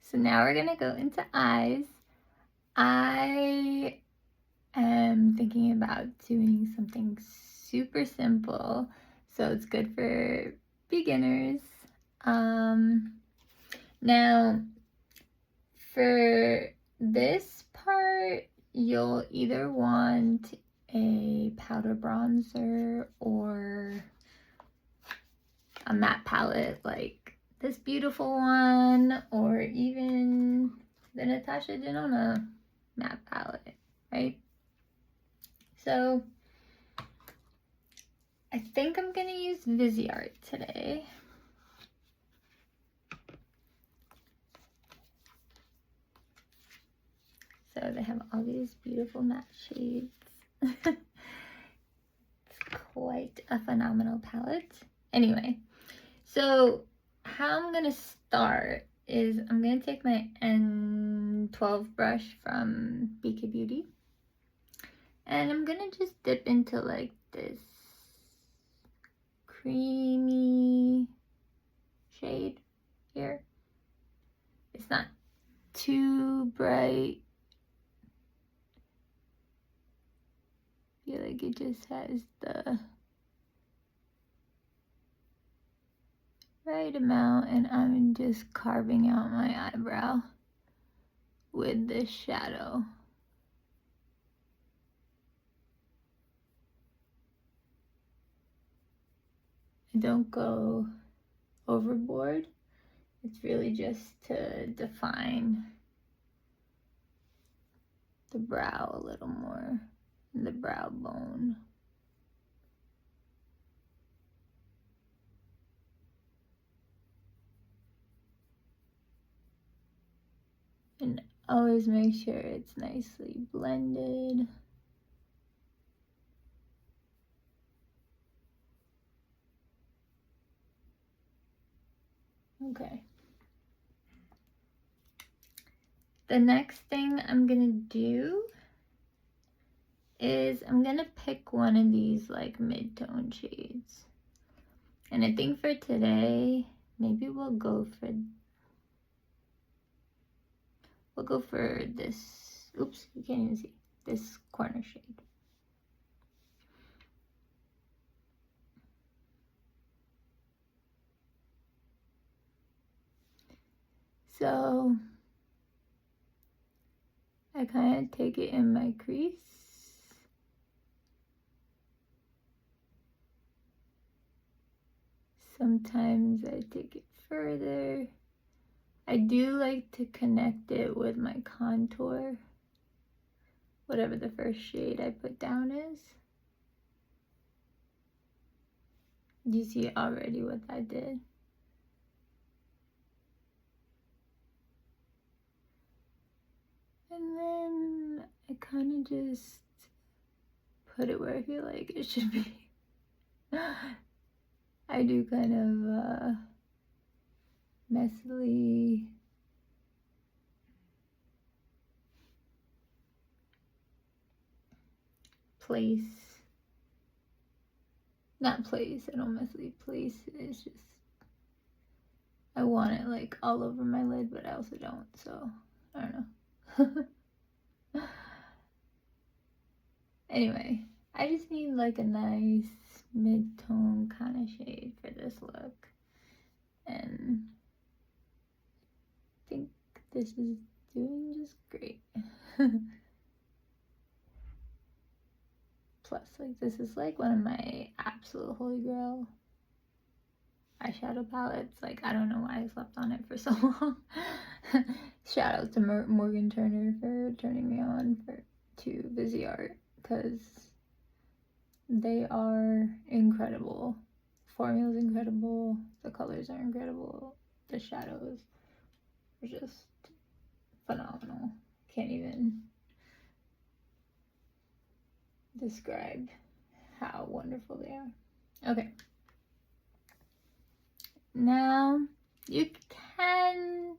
So now we're gonna go into eyes. I am thinking about doing something super simple, so it's good for beginners. Now for this part, you'll either want a powder bronzer or a matte palette like this beautiful one, or even the Natasha Denona matte palette, right? So I think I'm gonna use Viseart today. So they have all these beautiful matte shades. It's quite a phenomenal palette. Anyway, so how I'm gonna start is I'm gonna take my N12 brush from BK Beauty, and I'm gonna just dip into like this creamy shade here. It's not too bright. I feel like it just has the right amount, and I'm just carving out my eyebrow with this shadow. I don't go overboard. It's really just to define the brow a little more, the brow bone. And always make sure it's nicely blended. Okay. The next thing I'm gonna do is I'm gonna pick one of these like mid-tone shades. And I think for today, maybe we'll go for this. Oops, you can't even see this corner shade. So I kind of take it in my crease. Sometimes I take it further. I do like to connect it with my contour, whatever the first shade I put down is. You see already what I did. And then I kind of just put it where I feel like it should be. I do kind of messily I don't messily place, it's just, I want it like all over my lid, but I also don't, so I don't know. Anyway, I just need like a nice mid-tone kind of shade for this look, and I think this is doing just great. Plus, like, this is like one of my absolute holy grail eyeshadow palettes. Like, I don't know why I slept on it for so long. Shout out to Morgan Turner for turning me on to Viseart, because they are incredible. The formula's incredible, the colors are incredible, the shadows are just phenomenal. Can't even describe how wonderful they are. Okay. Now you can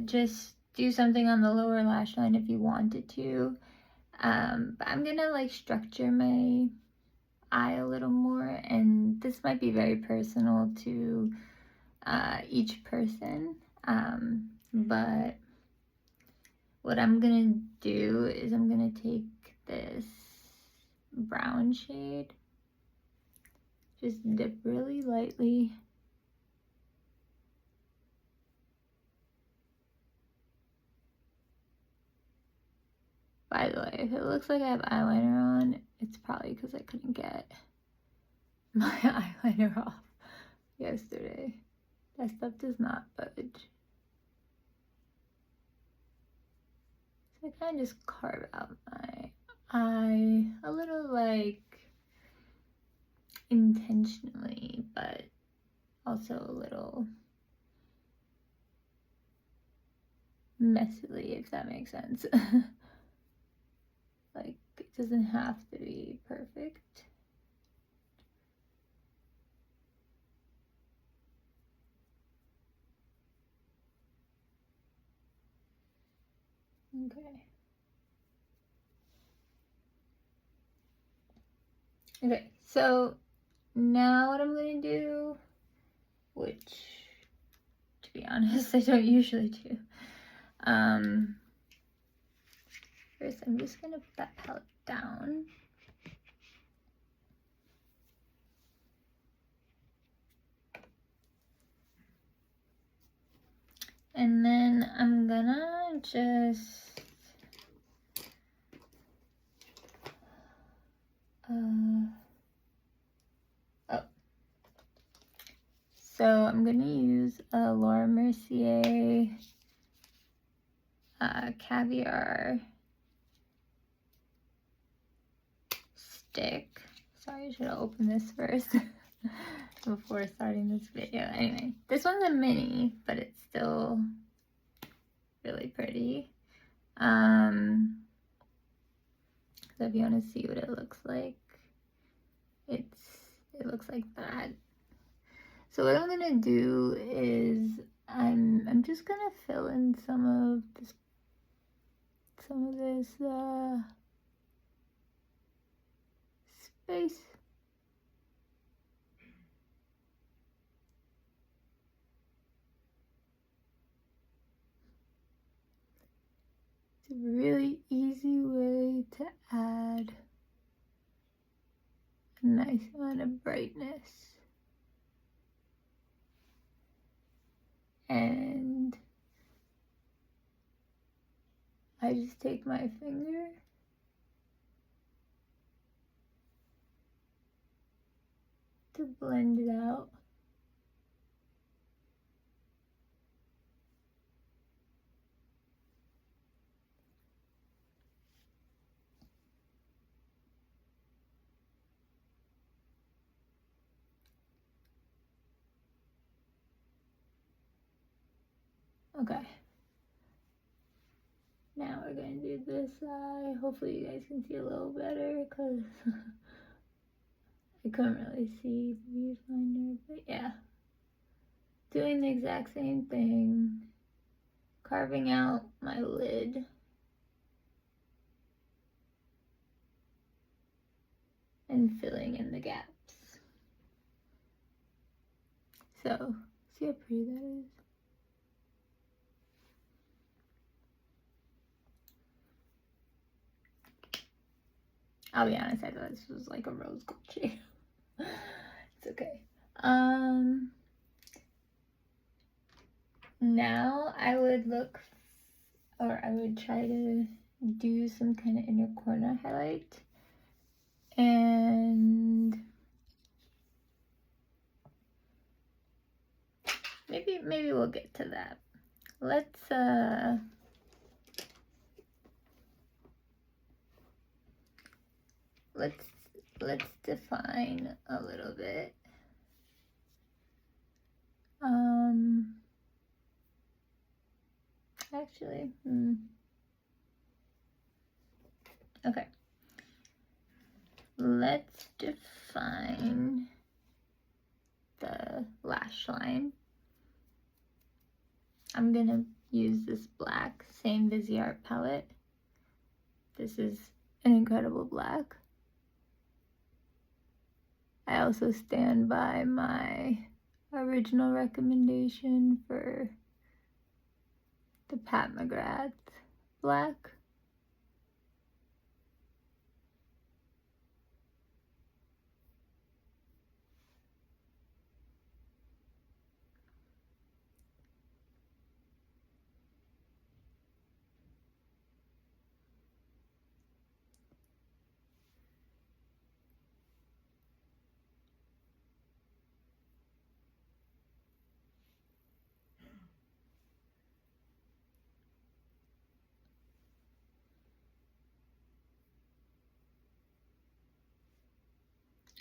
just do something on the lower lash line if you wanted to. But I'm gonna like structure my eye a little more, and this might be very personal to each person. But what I'm gonna do is I'm gonna take this brown shade, just dip really lightly. By the way, if it looks like I have eyeliner on, it's probably because I couldn't get my eyeliner off yesterday. That stuff does not budge. So I kind of just carve out my eye a little, like, intentionally, but also a little messily, if that makes sense. Like, it doesn't have to be perfect. Okay. Okay, so now what I'm gonna do, which, to be honest, I don't usually do. First I'm just gonna put that palette down. And then I'm gonna just so I'm gonna use a Laura Mercier Caviar stick. Sorry, I should have opened this first before starting this video. Anyway, this one's a mini, but it's still really pretty. So if you want to see what it looks like, it looks like that. So what I'm gonna do is I'm just gonna fill in some of this space. It's a really easy way to add a nice amount of brightness. And I just take my finger to blend it out. Okay. Now we're going to do this eye. Hopefully you guys can see a little better because I couldn't really see the viewfinder, but yeah. Doing the exact same thing. Carving out my lid. And filling in the gaps. So, see how pretty that is? I'll be honest, I thought this was like a rose gold shade. It's okay. Now I would try to do some kind of inner corner highlight. And maybe we'll get to that. Let's define a little bit. Actually, okay. Let's define the lash line. I'm gonna use this black, same Viseart palette. This is an incredible black. I also stand by my original recommendation for the Pat McGrath black.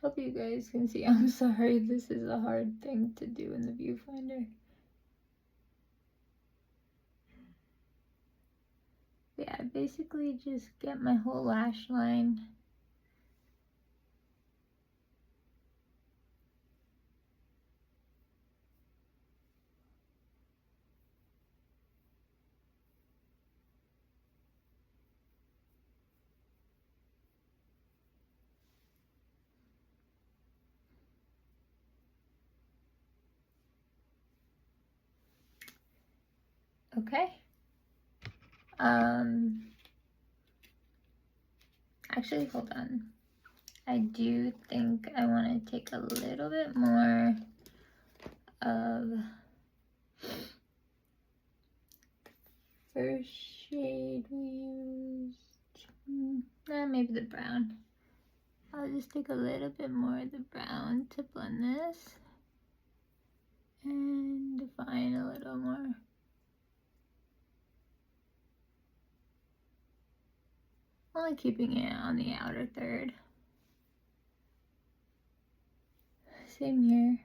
Hope you guys can see. I'm sorry, this is a hard thing to do in the viewfinder. Yeah, basically just get my whole lash line. Okay. Actually, hold on. I do think I want to take a little bit more of first shade we used. Maybe the brown. I'll just take a little bit more of the brown to blend this and define a little more. Only keeping it on the outer third. Same here.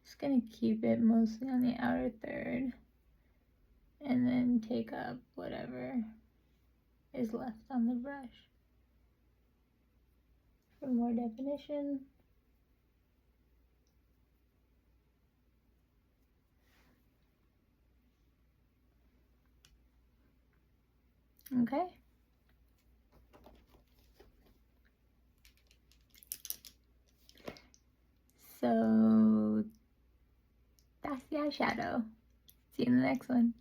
Just gonna keep it mostly on the outer third and then take up whatever is left on the brush for more definition. Okay. So that's the eyeshadow. See you in the next one.